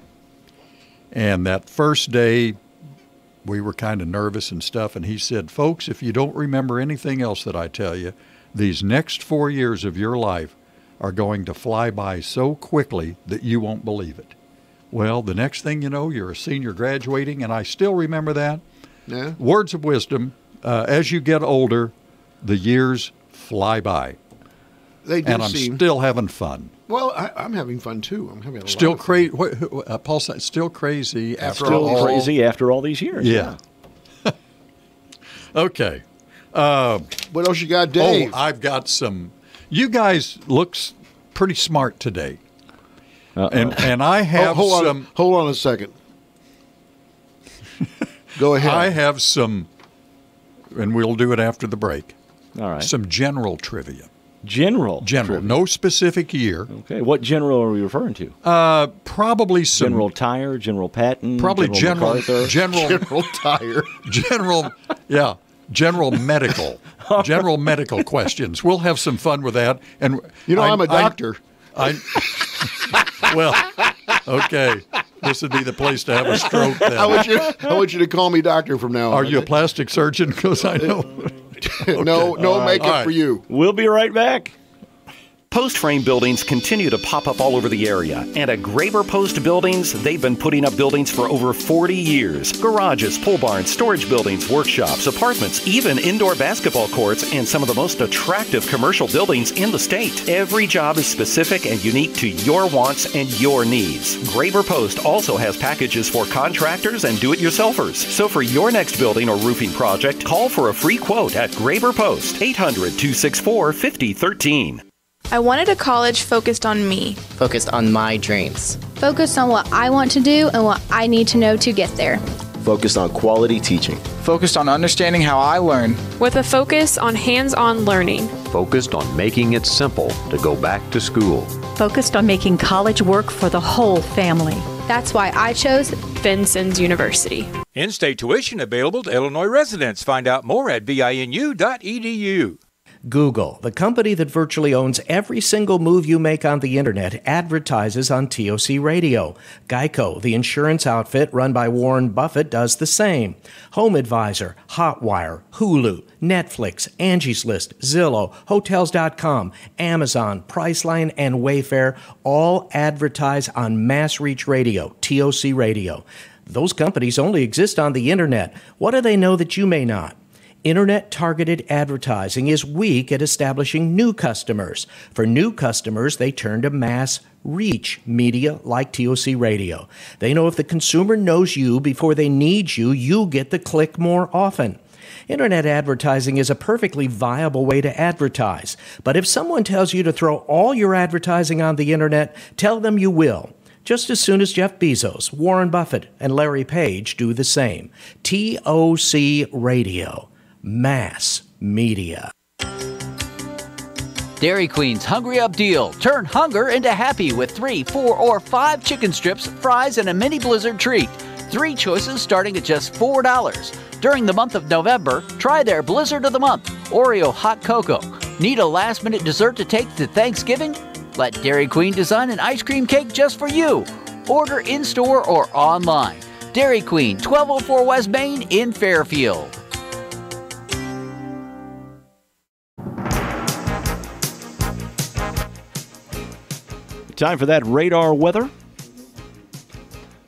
And that first day, we were kind of nervous and stuff, and he said, folks, if you don't remember anything else that I tell you, these next 4 years of your life are going to fly by so quickly that you won't believe it. Well, the next thing you know, you're a senior graduating, and I still remember that. Yeah. Words of wisdom, as you get older, the years fly by. They do and I'm still having fun. Well, I'm having fun, too. I'm having a still lot of fun. Paul said, still crazy after all these years. Yeah. Okay. What else you got, Dave? Oh, I've got some. You guys look pretty smart today. And I have some. Hold on a second. Go ahead. I have some, and we'll do it after the break. All right. Some general trivia. General. Trivia. No specific year. Okay. What general are we referring to? Probably some. General Tire, General Patton. Probably General Tire. General medical. General medical questions. We'll have some fun with that. And I'm a doctor. Well, okay. This would be the place to have a stroke then. I want you to call me doctor from now on. Are you a plastic surgeon? Because I know. No makeup for you. We'll be right back. Post frame buildings continue to pop up all over the area. And at Graber Post Buildings, they've been putting up buildings for over 40 years. Garages, pole barns, storage buildings, workshops, apartments, even indoor basketball courts, and some of the most attractive commercial buildings in the state. Every job is specific and unique to your wants and your needs. Graber Post also has packages for contractors and do-it-yourselfers. So for your next building or roofing project, call for a free quote at Graber Post, 800-264-5013. I wanted a college focused on me. Focused on my dreams. Focused on what I want to do and what I need to know to get there. Focused on quality teaching. Focused on understanding how I learn. With a focus on hands-on learning. Focused on making it simple to go back to school. Focused on making college work for the whole family. That's why I chose Vincennes University. In-state tuition available to Illinois residents. Find out more at vinu.edu. Google, the company that virtually owns every single move you make on the internet, advertises on TOC Radio. Geico, the insurance outfit run by Warren Buffett, does the same. Home Advisor, Hotwire, Hulu, Netflix, Angie's List, Zillow, Hotels.com, Amazon, Priceline, and Wayfair all advertise on Mass Reach Radio, TOC Radio. Those companies only exist on the internet. What do they know that you may not? Internet-targeted advertising is weak at establishing new customers. For new customers, they turn to mass reach media like TOC Radio. They know if the consumer knows you before they need you, you get the click more often. Internet advertising is a perfectly viable way to advertise. But if someone tells you to throw all your advertising on the internet, tell them you will. Just as soon as Jeff Bezos, Warren Buffett, and Larry Page do the same. TOC Radio. Mass media. Dairy Queen's Hungry Up deal. Turn hunger into happy with 3, 4, or 5 chicken strips, fries, and a mini Blizzard treat. 3 choices starting at just $4. During the month of November, try their Blizzard of the Month, Oreo Hot Cocoa. Need a last-minute dessert to take to Thanksgiving? Let Dairy Queen design an ice cream cake just for you. Order in-store or online. Dairy Queen, 1204 West Main in Fairfield. Time for that radar weather.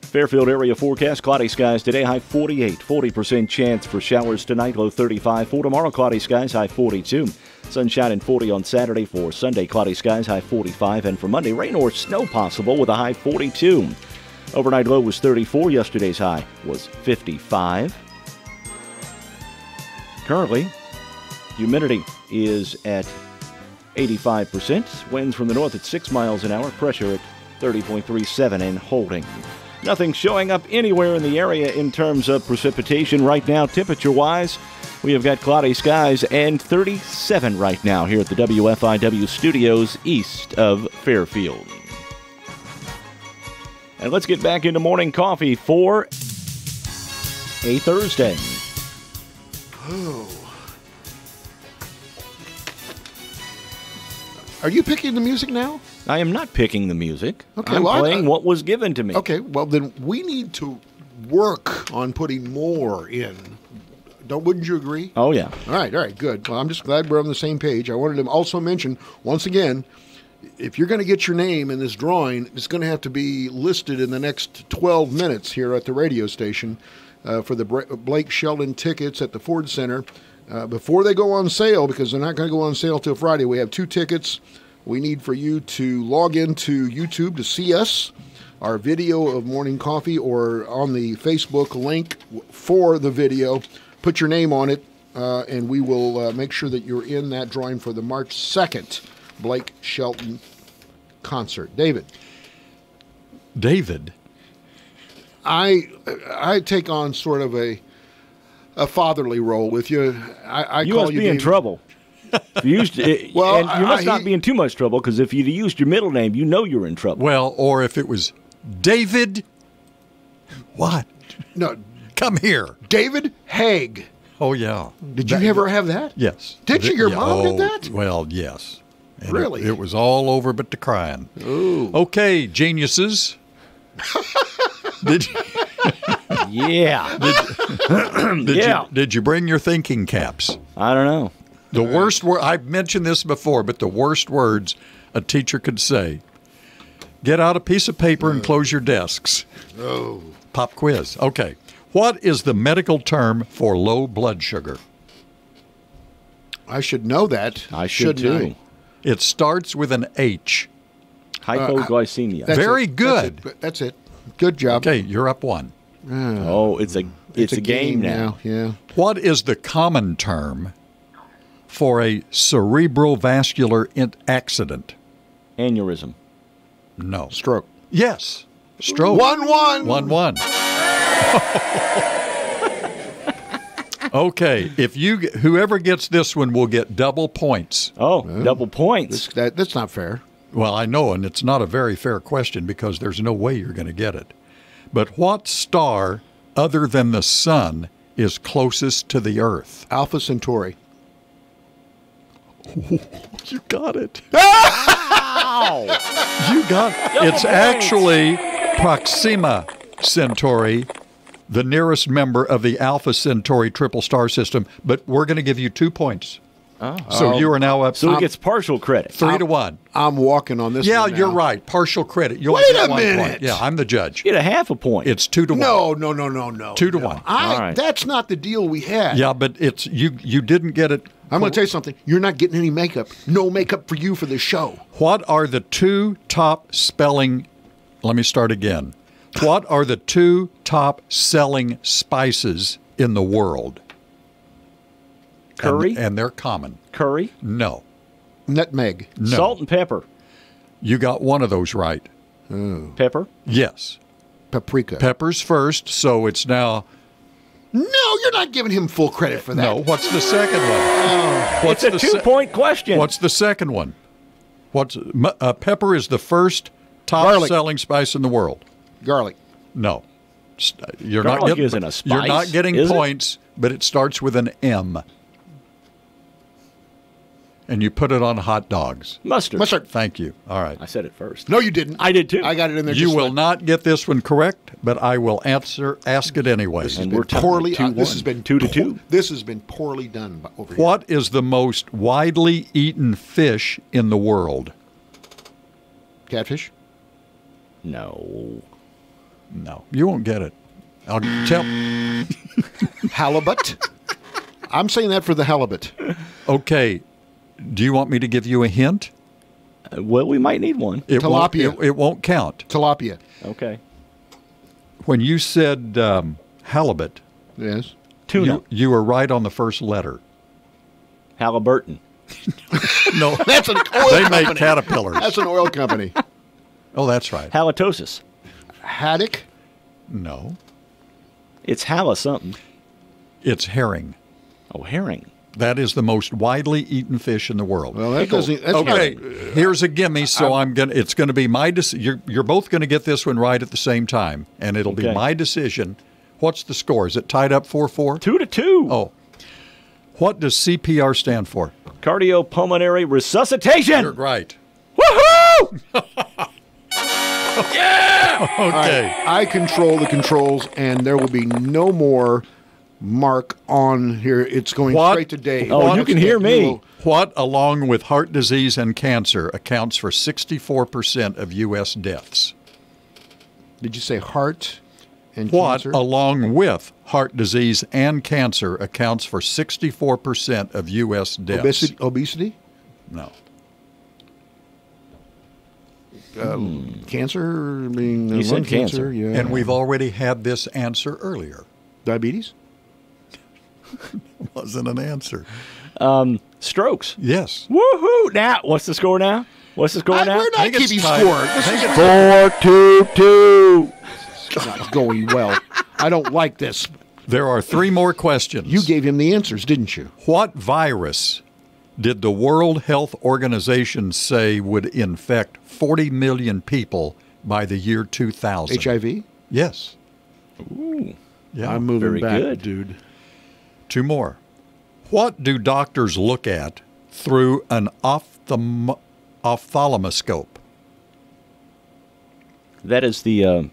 Fairfield area forecast, cloudy skies today, high 48, 40% chance for showers tonight, low 35. For tomorrow, cloudy skies, high 42. Sunshine and 40 on Saturday. For Sunday, cloudy skies, high 45. And for Monday, rain or snow possible with a high 42. Overnight low was 34. Yesterday's high was 55. Currently, humidity is at 85%. Winds from the north at 6 miles an hour. Pressure at 30.37 and holding. Nothing showing up anywhere in the area in terms of precipitation right now. Temperature-wise, we have got cloudy skies and 37 right now here at the WFIW studios east of Fairfield. And let's get back into morning coffee for a Thursday. Oh. Are you picking the music now? I am not picking the music. Okay, I'm playing what was given to me. Okay, well then we need to work on putting more in. Wouldn't you agree? Oh, yeah. All right, good. Well, I'm just glad we're on the same page. I wanted to also mention, once again, if you're going to get your name in this drawing, it's going to have to be listed in the next 12 minutes here at the radio station for the Blake Sheldon tickets at the Ford Center. Before they go on sale, because they're not going to go on sale till Friday, we have 2 tickets. We need for you to log into YouTube to see us, our video of morning coffee, or on the Facebook link for the video. Put your name on it, and we will make sure that you're in that drawing for the March 2nd Blake Shelton concert. David. I take on sort of a fatherly role with you. You must be in trouble. You must not be in too much trouble, because if you'd used your middle name, you know you're in trouble. Well, or if it was David. What? No. Come here. David Haig. Oh, yeah. Did you ever have that? Yes. Did you? Your mom did that? Well, yes. And really? It was all over but the crying. Ooh. Okay, geniuses. Did you? Yeah. Did you bring your thinking caps? I don't know. The worst word, I've mentioned this before, but the worst words a teacher could say. Get out a piece of paper and close your desks. Oh. Pop quiz. Okay. What is the medical term for low blood sugar? I should know that. I should too. It starts with an H. Hypoglycemia. Very good. That's it. Good job. Okay, you're up one. Oh, it's a game now. Yeah. What is the common term for a cerebrovascular accident? Aneurysm. No. Stroke. Yes. Stroke. 1-1. 1-1. Okay, whoever gets this one will get double points. Oh, double points. That's not fair. Well, I know, and it's not a very fair question because there's no way you're going to get it. But what star, other than the sun, is closest to the Earth? Alpha Centauri. You got it. Ow! You got it. It's actually Proxima Centauri, the nearest member of the Alpha Centauri triple star system, but we're going to give you 2 points. Oh. So you are now up. So he gets partial credit. 3-1. I'm walking on this. Yeah, one now. you're right. Partial credit. You Wait only get a 1 minute. point. Yeah, I'm the judge. Get a half a point. It's 2-1. No. 2-1. All right. That's not the deal we had. Yeah, but it's you didn't get it. I'm going to tell you something. You're not getting any makeup. No makeup for you for this show. What are the 2 top spelling? Let me start again. What are the 2 top selling spices in the world? Curry? And they're common. Curry? No. Nutmeg. No. Salt and pepper. You got one of those right. Pepper? Yes. Paprika. Pepper's first, so it's now. No, you're not giving him full credit for that. No, what's the second one? It's a 2-point question. What's the second one? Pepper is the first top selling spice in the world. Garlic. No. You're Garlic not getting, isn't a spice, you're not getting is it? points, but it starts with an M. And you put it on hot dogs. Mustard. Thank you. All right. I said it first. No, you didn't. I did too. I got it in there. You will not get this one correct, but I will ask it anyway. This has been poorly. This has been 2-2. This has been poorly done over here. What is the most widely eaten fish in the world? Catfish? No. You won't get it. I'll tell. Halibut? I'm saying that for the halibut. Okay. Do you want me to give you a hint? Well, we might need one. Tilapia. It won't count. Tilapia. Okay. When you said halibut, yes, tuna. You were right on the first letter. Halliburton. No, that's an oil They company. make caterpillars. That's an oil company. Oh, that's right. Halitosis. Haddock? No. It's hala something. It's herring. Oh, herring. That is the most widely eaten fish in the world. Well, that doesn't. That's Okay, here's a gimme. So it's going to be my decision. You're both going to get this one right at the same time, and it'll be my decision. What's the score? Is it tied up 4-4? 2-2. Oh, what does CPR stand for? Cardiopulmonary resuscitation. You're right. Woohoo! Yeah. Okay. I control the controls, and there will be no more Mark on here. It's going straight to Dave. Oh, you can hear me. What, along with heart disease and cancer, accounts for 64% of U.S. deaths? Did you say heart and What, cancer? along with heart disease and cancer, accounts for 64% of U.S. deaths? Obesity? No. Cancer? Being You said lung cancer. Yeah. And we've already had this answer earlier. Diabetes? Wasn't an answer. Strokes. Yes. Woohoo! Now, what's the score now? What's the score now? We're not keeping score. This is 4-2-2. It's not going well. I don't like this. There are 3 more questions. You gave him the answers, didn't you? What virus did the World Health Organization say would infect 40 million people by the year 2000? HIV? Yes. Ooh. Yeah. I'm moving very back, good. dude. 2 more. What do doctors look at through an ophthalmoscope? That is the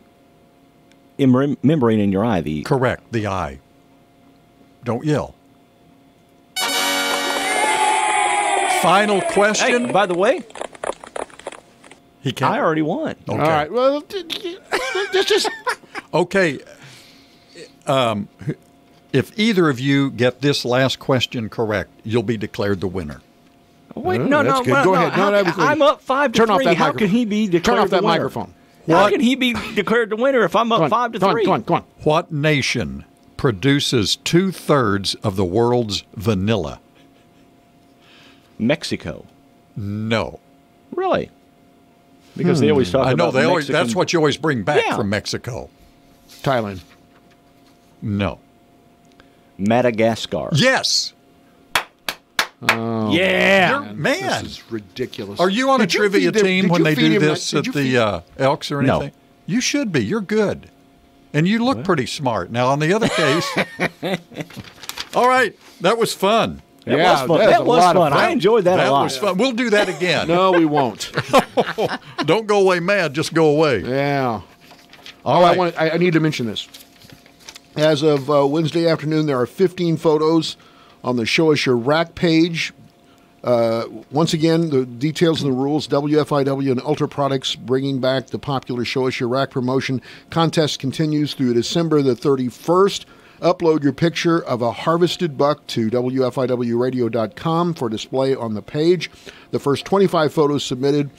membrane in your eye. Correct, the eye. Don't yell. Final question. Hey, by the way, he can't. I already won. Okay. All right. Well, just okay. If either of you get this last question correct, you'll be declared the winner. Wait, Oh, no, that's no, good. no, Go no. ahead. No, that'd be cool. I'm up 5-3. Turn off that How microphone. can he be declared Turn off the that winner? microphone. How can he be declared the winner if I'm up 5-3? Go on. What nation produces 2/3 of the world's vanilla? Mexico. No. Really? Because they always talk I know about they always. Mexican- That's what you always bring back Yeah. from Mexico. Thailand. No. Madagascar. Yes. Oh, Yeah. Man. This is ridiculous. Are you on a Did you trivia feed him- team did when you they feed do him- this did at you the feed- Elks or No. anything? You should be. You're good. And you look pretty smart. Now, on the other case, all right, that was fun. That Yeah, was fun. that's That a was lot of fun. fun. I enjoyed that a lot. That was fun. We'll do that again. No, we won't. Don't go away mad. Just go away. Yeah. All right. I need to mention this. As of Wednesday afternoon, there are 15 photos on the Show Us Your Rack page. Once again, the details and the rules, WFIW and Ultra Products bringing back the popular Show Us Your Rack promotion. Contest continues through December the 31st. Upload your picture of a harvested buck to WFIWradio.com for display on the page. The first 25 photos submitted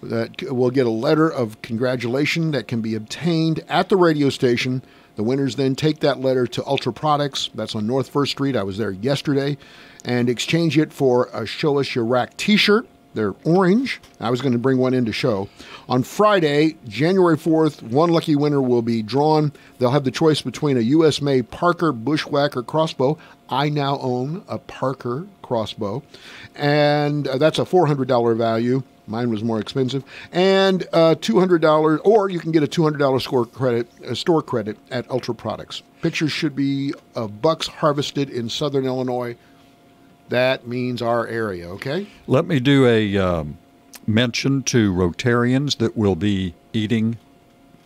that will get a letter of congratulation that can be obtained at the radio station. The winners then take that letter to Ultra Products, that's on North 1st Street, I was there yesterday, and exchange it for a Show Us Your Rack t-shirt. They're orange. I was going to bring one in to show. On Friday, January 4th, one lucky winner will be drawn. They'll have the choice between a U.S.-made Parker Bushwhacker crossbow. I now own a Parker crossbow, and that's a $400 value. Mine was more expensive. And $200, or you can get a $200 store credit at Ultra Products. Pictures should be of bucks harvested in southern Illinois. That means our area, okay? Let me do a mention to Rotarians that will be eating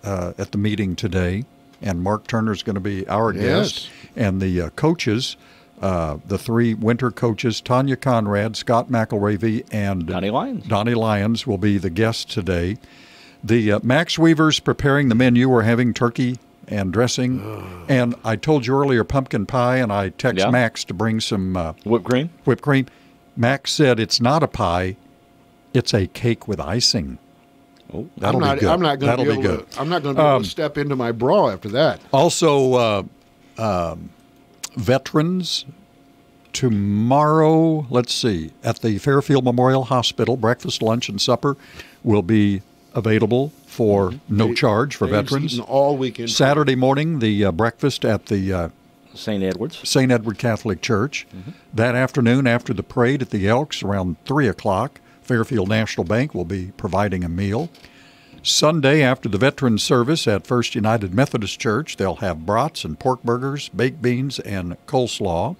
at the meeting today. And Mark Turner's going to be our guest. And the coaches, the three winter coaches, Tanya Conrad, Scott McElravy, and Donnie Lyons will be the guests today. The Max Weaver's preparing the menu. We're having turkey and dressing. And I told you earlier pumpkin pie, and I text Max to bring some whipped cream. Whipped cream. Max said it's not a pie, it's a cake with icing. Oh, that'll be good. I'm not going to be able to step into my bra after that. Also, veterans tomorrow. Let's see, at the Fairfield Memorial Hospital, breakfast, lunch, and supper will be available for no charge for veterans all weekend. Saturday morning, the breakfast at the St. Edward's Catholic Church. That afternoon, after the parade at the Elks around 3 o'clock, Fairfield National Bank will be providing a meal. Sunday, after the veterans service at First United Methodist Church, they'll have brats and pork burgers, baked beans, and coleslaw.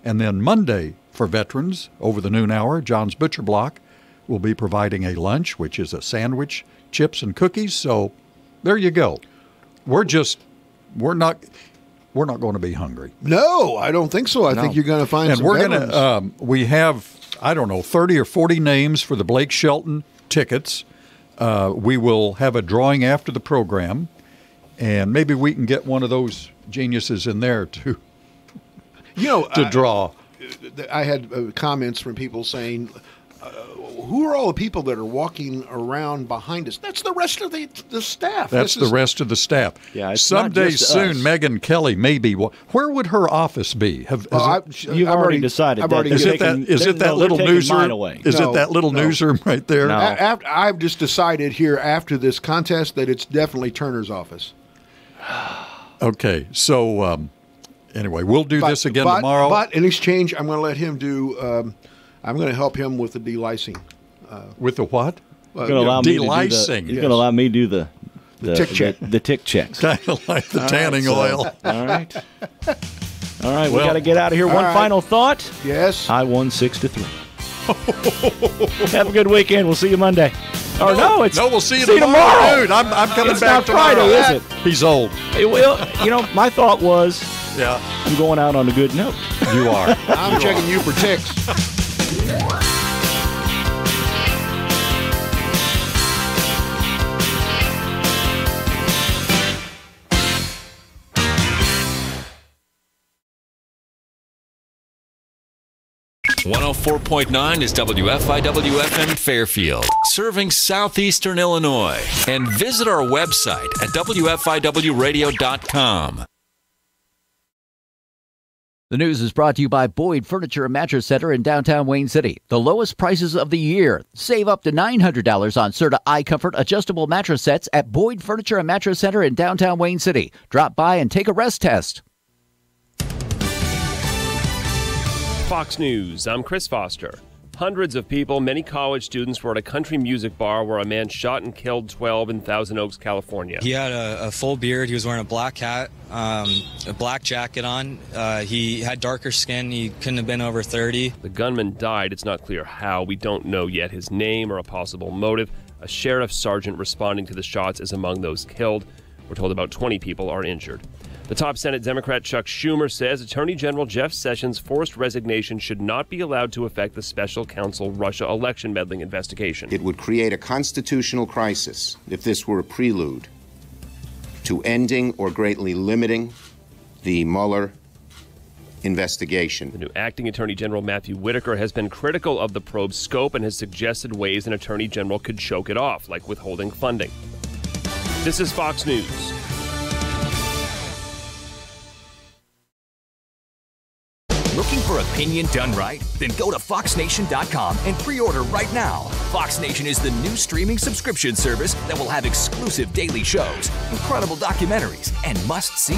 And then Monday, for veterans, over the noon hour, John's Butcher Block will be providing a lunch, which is a sandwich, chips, and cookies. So there you go. We're not going to be hungry. No, I don't think so. I think you're going to find some veterans. And we have, 30 or 40 names for the Blake Shelton tickets. We will have a drawing after the program, and maybe we can get one of those geniuses in there to draw. I had comments from people saying, who are all the people that are walking around behind us? That's the rest of the staff. That's the rest of the staff. Yeah, it's someday not just soon, us. Megyn Kelly may be. Where would her office be? You've already decided. Is it that little newsroom? Is it that little newsroom right there? No. I've just decided here after this contest that it's definitely Turner's office. Okay, so anyway, we'll do this again tomorrow. But in exchange, I'm going to let him do. I'm going to help him with the delicing. With the what? He's going to allow me delicing. He's going to allow me to do the tick check. The tick checks. Kind of like the tanning oil. All right. We got to get out of here. One final thought. Yes. I won 6-3. Have a good weekend. We'll see you Monday. We'll see you tomorrow. Dude, I'm coming back tomorrow. Friday, is it? He's old. Well, my thought was, I'm going out on a good note. You are. I'm checking you for ticks. 104.9 is WFIW-FM Fairfield, serving southeastern Illinois. And visit our website at WFIWradio.com. The news is brought to you by Boyd Furniture and Mattress Center in downtown Wayne City. The lowest prices of the year. Save up to $900 on Serta iComfort adjustable mattress sets at Boyd Furniture and Mattress Center in downtown Wayne City. Drop by and take a rest test. Fox News, I'm Chris Foster. Hundreds of people, many college students, were at a country music bar where a man shot and killed 12 in Thousand Oaks, California. He had a full beard. He was wearing a black hat, a black jacket on. He had darker skin. He couldn't have been over 30. The gunman died. It's not clear how. We don't know yet his name or a possible motive. A sheriff sergeant responding to the shots is among those killed. We're told about 20 people are injured. The top Senate Democrat Chuck Schumer says Attorney General Jeff Sessions' forced resignation should not be allowed to affect the special counsel Russia election meddling investigation. It would create a constitutional crisis if this were a prelude to ending or greatly limiting the Mueller investigation. The new acting Attorney General Matthew Whitaker has been critical of the probe's scope and has suggested ways an attorney general could choke it off, like withholding funding. This is Fox News. Looking for opinion done right? Then go to FoxNation.com and pre-order right now. Fox Nation is the new streaming subscription service that will have exclusive daily shows, incredible documentaries, and must-see